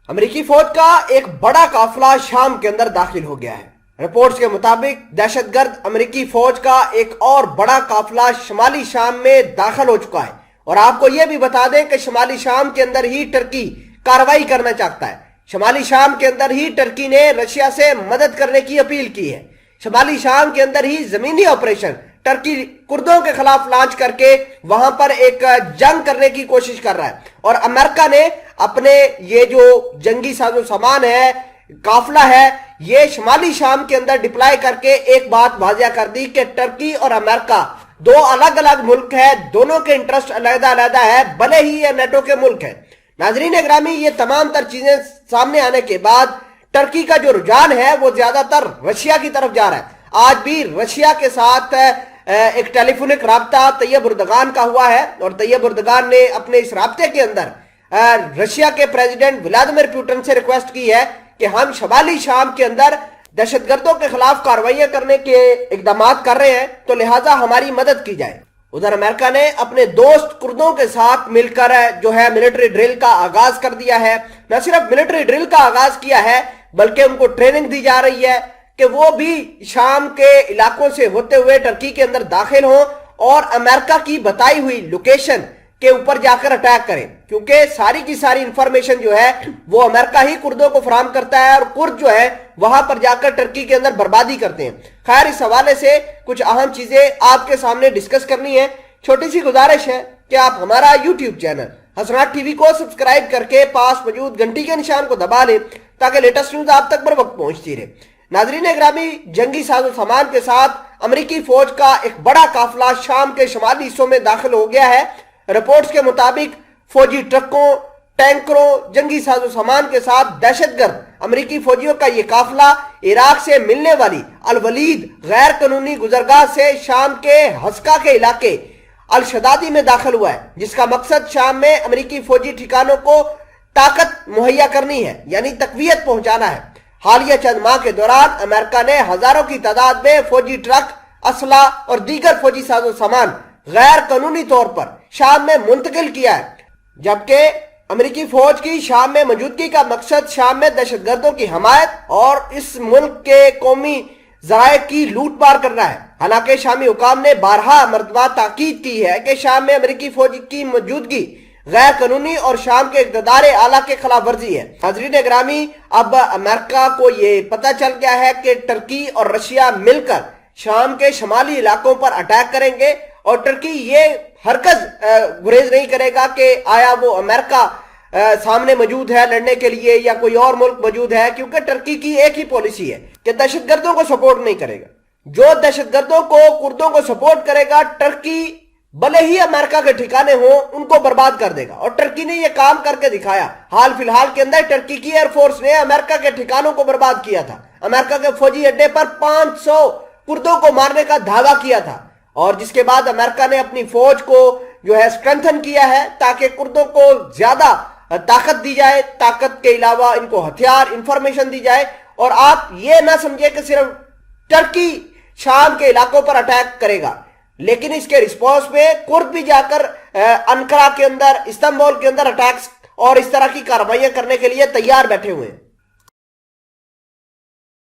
امریکی فوج کا ایک بڑا قافلہ شام کے اندر داخل ہو گیا ہے۔ رپورٹس کے مطابق دہشت گرد امریکی فوج کا ایک اور بڑا قافلہ شمالی شام میں داخل ہو چکا ہے، اور آپ کو یہ بھی بتا دیں کہ شمالی شام کے اندر ہی ٹرکی کارروائی کرنا چاہتا ہے۔ شمالی شام کے اندر ہی ٹرکی نے رشیا سے مدد کرنے کی اپیل کی ہے۔ شمالی شام کے اندر ہی زمینی آپریشن ٹرکی کردوں کے خلاف لانچ کر کے وہاں پر ایک جنگ کرنے کی کوشش کر رہا ہے، اور امریکہ نے اپنے یہ جو جنگی ساز و سامان ہے، قافلہ ہے، یہ شمالی شام کے اندر ڈپلائی کر کے ایک بات واضح کر دی کہ ٹرکی اور امریکہ دو الگ الگ ملک ہے، دونوں کے انٹرسٹ علیحدہ علیحدہ ہے، بھلے ہی یہ نیٹو کے ملک ہے۔ ناظرین گرامی، یہ تمام تر چیزیں سامنے آنے کے بعد ٹرکی کا جو رجحان ہے وہ زیادہ تر رشیا کی طرف جا رہا ہے۔ آج بھی رشیا کے ساتھ ایک ٹیلی فونک رابطہ طیب اردگان کا ہوا ہے، اور طیب اردگان نے اپنے اس رابطے کے اندر رشیا کے پریزیڈنٹ ولادیمیر پوٹن سے ریکویسٹ کی ہے کہ ہم شمالی شام کے اندر دہشت گردوں کے خلاف کارروائیاں کرنے کے اقدامات کر رہے ہیں، تو لہٰذا ہماری مدد کی جائے۔ ادھر امریکہ نے اپنے دوست کردوں کے ساتھ مل کر جو ہے ملٹری ڈرل کا آغاز کر دیا ہے۔ نہ صرف ملٹری ڈرل کا آغاز کیا ہے بلکہ ان کو ٹریننگ دی جا رہی ہے کہ وہ بھی شام کے علاقوں سے ہوتے ہوئے ٹرکی کے اندر داخل ہوں اور امریکہ کی بتائی ہوئی لوکیشن کے اوپر جا کر اٹیک کریں، کیونکہ ساری کی ساری انفارمیشن جو ہے وہ امریکہ ہی کردوں کو فراہم کرتا ہے، اور کرد جو ہے وہاں پر جا کر ٹرکی کے اندر بربادی کرتے ہیں۔ خیر، اس حوالے سے کچھ اہم چیزیں آپ کے سامنے ڈسکس کرنی ہے۔ چھوٹی سی گزارش ہے کہ آپ ہمارا یوٹیوب چینل حسنات ٹی وی کو سبسکرائب کر کے پاس موجود گھنٹی کے نشان کو دبا لیں تاکہ لیٹسٹ نیوز آپ تک بر وقت پہنچتی رہے۔ ناظرین گرامی، جنگی ساز و سامان کے ساتھ امریکی فوج کا ایک بڑا قافلہ شام کے شمالی حصوں میں داخل ہو گیا ہے۔ رپورٹس کے مطابق فوجی ٹرکوں، ٹینکروں، جنگی ساز و سامان کے ساتھ دہشت گرد امریکی فوجیوں کا یہ قافلہ عراق سے ملنے والی الولید غیر قانونی گزرگاہ سے شام کے حسکہ کے علاقے الشدادی میں داخل ہوا ہے، جس کا مقصد شام میں امریکی فوجی ٹھکانوں کو طاقت مہیا کرنی ہے، یعنی تقویت پہنچانا ہے۔ حالیہ چند ماہ کے دوران امریکہ نے ہزاروں کی تعداد میں فوجی ٹرک، اسلحہ اور دیگر فوجی ساز و سامان غیر قانونی طور پر شام میں منتقل کیا ہے، جبکہ امریکی فوج کی شام میں موجودگی کا مقصد شام میں دہشت گردوں کی حمایت اور اس ملک کے قومی ذرائع کی لوٹ مار کرنا ہے۔ حالانکہ شامی حکام نے بارہا مرتبہ تاکید کی ہے کہ شام میں امریکی فوج کی موجودگی غیر قانونی اور شام کے اقتدار اعلیٰ کے خلاف ورزی ہے۔ ناظرین گرامی، اب امریکہ کو یہ پتہ چل گیا ہے کہ ٹرکی اور رشیا مل کر شام کے شمالی علاقوں پر اٹیک کریں گے، اور ٹرکی یہ ہرگز گریز نہیں کرے گا کہ آیا وہ امریکہ سامنے موجود ہے لڑنے کے لیے یا کوئی اور ملک موجود ہے، کیونکہ ٹرکی کی ایک ہی پالیسی ہے کہ دہشت گردوں کو سپورٹ نہیں کرے گا۔ جو دہشت گردوں کو، کردوں کو سپورٹ کرے گا، ٹرکی بھلے ہی امریکہ کے ٹھکانے ہوں ان کو برباد کر دے گا، اور ٹرکی نے یہ کام کر کے دکھایا۔ حال فی الحال کے اندر ٹرکی کی ایئر فورس نے امریکہ کے ٹھکانوں کو برباد کیا تھا، امریکہ کے فوجی اڈے پر 500 کردوں کو مارنے کا دعویٰ کیا تھا، اور جس کے بعد امریکہ نے اپنی فوج کو جو ہے اسٹرینتھن کیا ہے تاکہ کردوں کو زیادہ طاقت دی جائے، طاقت کے علاوہ ان کو ہتھیار، انفارمیشن دی جائے۔ اور آپ یہ نہ سمجھے کہ صرف ٹرکی شام کے علاقوں پر اٹیک کرے گا، لیکن اس کے رسپانس میں کرد بھی جا کر انقرہ کے اندر، استنبول کے اندر اٹیکس اور اس طرح کی کارروائیاں کرنے کے لیے تیار بیٹھے ہوئے ہیں۔